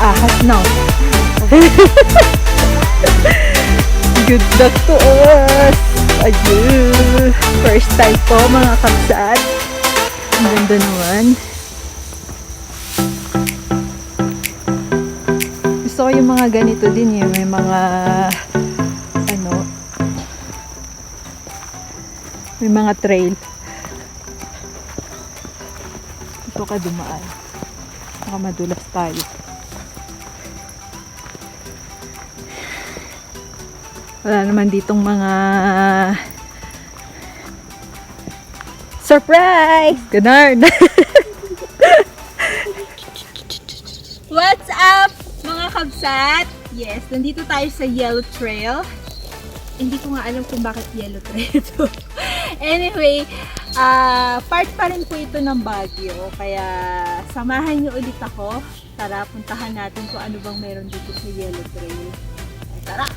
ahas na. Good luck to us! Ayun! First time po mga kapsat. Ang ganda naman. Gusto ko yung mga ganito din yung may mga may mga trail. Ito ka dumaan. Baka madulas tayo. Wala naman ditong mga surprise! Ganun! What's up mga kabsat? Yes, nandito tayo sa Yellow Trail. Hindi ko nga alam kung bakit Yellow Trail ito. Anyway, part pa rin po ito ng Baguio. Kaya samahan niyo ulit ako. Tara, puntahan natin kung ano bang meron dito sa Yellow Trail. Tara!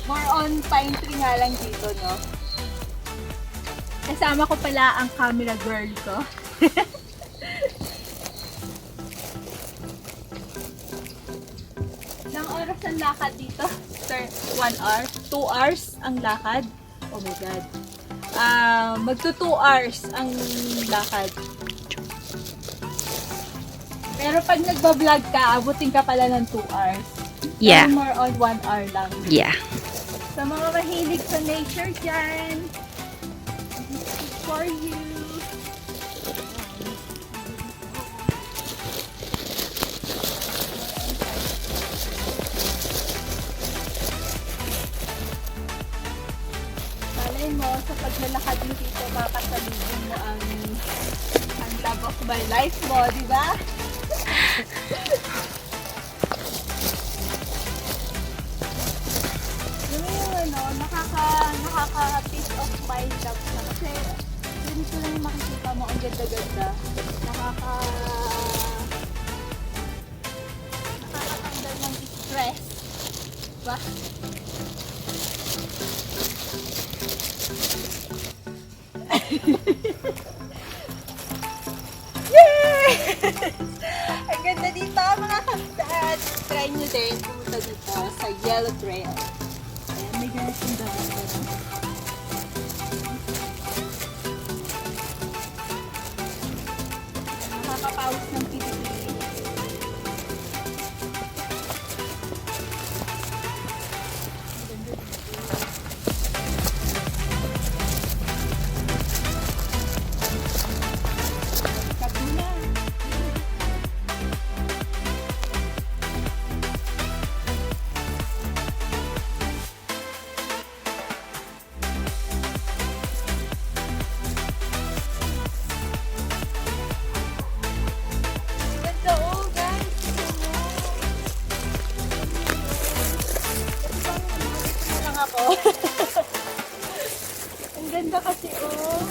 More on pine tree nga lang dito, no? Kasama ko pala ang camera girl ko. Ilang oras ang lakad dito? Sir, 1 hour? 2 hours ang lakad? Oh my God. Magto 2 hours ang lakad. Pero pag nagbablog ka, abutin ka pala ng 2 hours. Yeah. So more on 1 hour lang. Yeah. Sa mga mahilig sa nature dyan, this is for you. Malay mo, sa paglalakad mo dito, makasalubong mo ang love of my life mo, di ba? Nakaka-peace of mind lang na kasi ganito lang yung makikita mo, ang ganda-ganda. Nakakatanggal ng stress. Diba? Yay! Ang ganda dito mga kapsat. Try nyo din pumunta dito sa Yellow Trail. Ayan, may ganitong dami. Nakakapawis ng pili-pili. Kapuna. Ang ganda kasi, oh.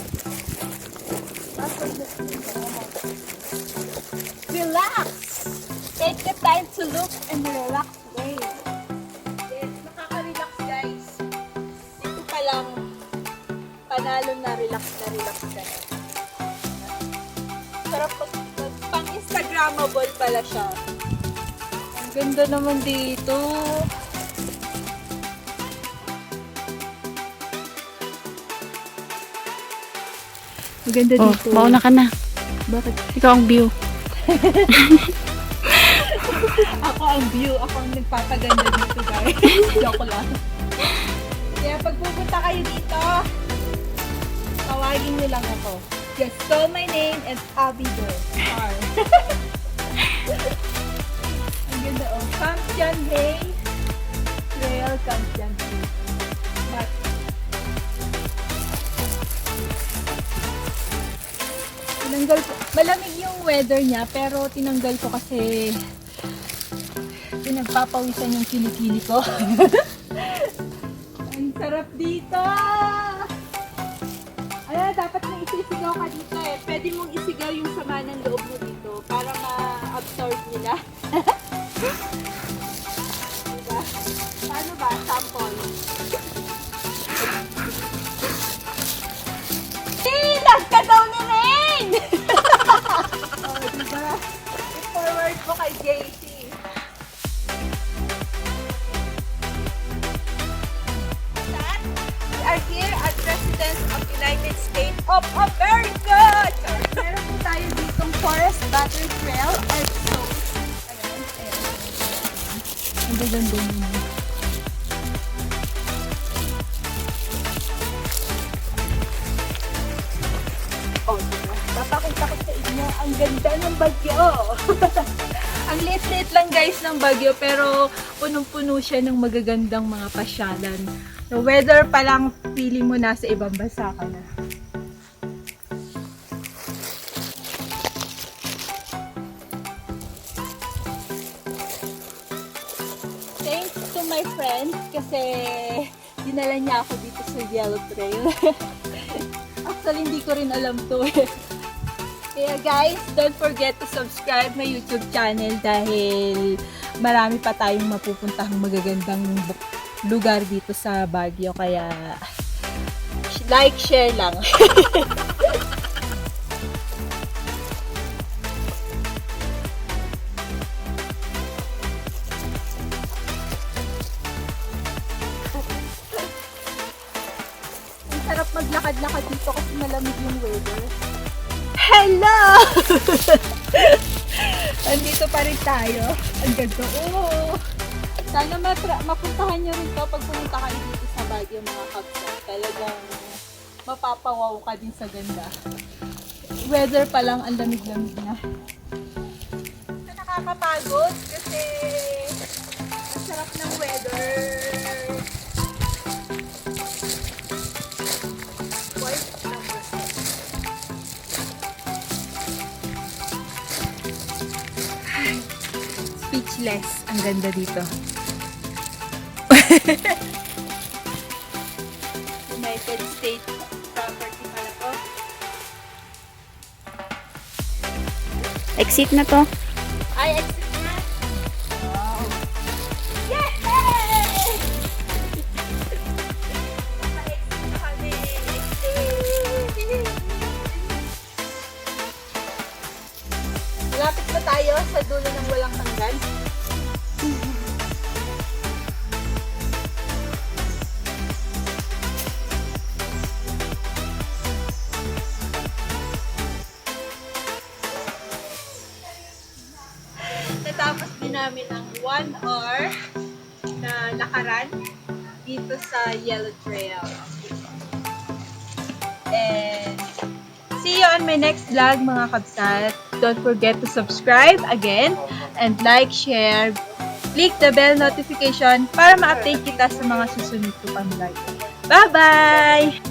Relax! Take the time to look and relax way. Yes, nakaka-relax guys. Dito pa lang, panalo na relax ka. Sarap pang-instagrammable pala siya. Ang ganda naman dito. Maganda dito. Mauna ka na. Bakit? Ikaw ang view. Ako ang view. Ako ang nagpapaganda dito, guys. Joke lang. Kaya pag pupunta kayo dito, tawagin niyo lang ako. Just call my name and I'll be there. Ang ganda, oh. Kamtianhae Trail, Kamtianhae. Tinanggal ko. Malamig yung weather niya, pero tinanggal ko kasi pinagpapawisan yung kilikili ko. Ang sarap dito! Ayan, dapat may isisigaw ka dito eh. Pwede mong isigaw yung sama ng loob mo dito para ma-absorb nila. Diba? Paano ba? Sample. Nagka daw ni Ray! Butter Trail are so... Ayan, ayan. Ang gaganda nyo. Oh, diba? Papakita ko sa inyo, ang ganda ng bagyo. Ang liit-liit lang guys ng bagyo, pero punong-puno siya ng magagandang mga pasyalan. The weather pa lang, feeling mo nasa ibang bansa ka na. Thanks to my friend kasi dinala niya ako dito sa Yellow Trail. Actually, hindi ko rin alam to eh. Kaya guys, don't forget to subscribe my YouTube channel dahil marami pa tayong mapupuntahang magagandang lugar dito sa Baguio. Kaya like, share lang. Ang sarap maglakad-lakad dito kasi malamig yung weather. Hello! Andito pa rin tayo. Ang ganda. Oh! Sana mapuntahan nyo rin to pag pumunta kayo dito sa Baguio mga kapsa. Talagang mapapawaw ka din sa ganda. Weather pa lang ang lamig-lamig na. Nakakapagod kasi ang sarap ng weather. Speechless. Ang ganda dito. United States property pala to. Exit na to. Ay, exit na. Wow. Yay! Naka-exit na kami. Malapit na tayo sa dulo ng walang hanggan. Natapos din namin ang 1 hour na lakaran dito sa Yellow Trail. And see you on my next vlog mga kabsat. Don't forget to subscribe again and like, share, click the bell notification para ma-update kita sa mga susunod ko pang vlog. Bye-bye!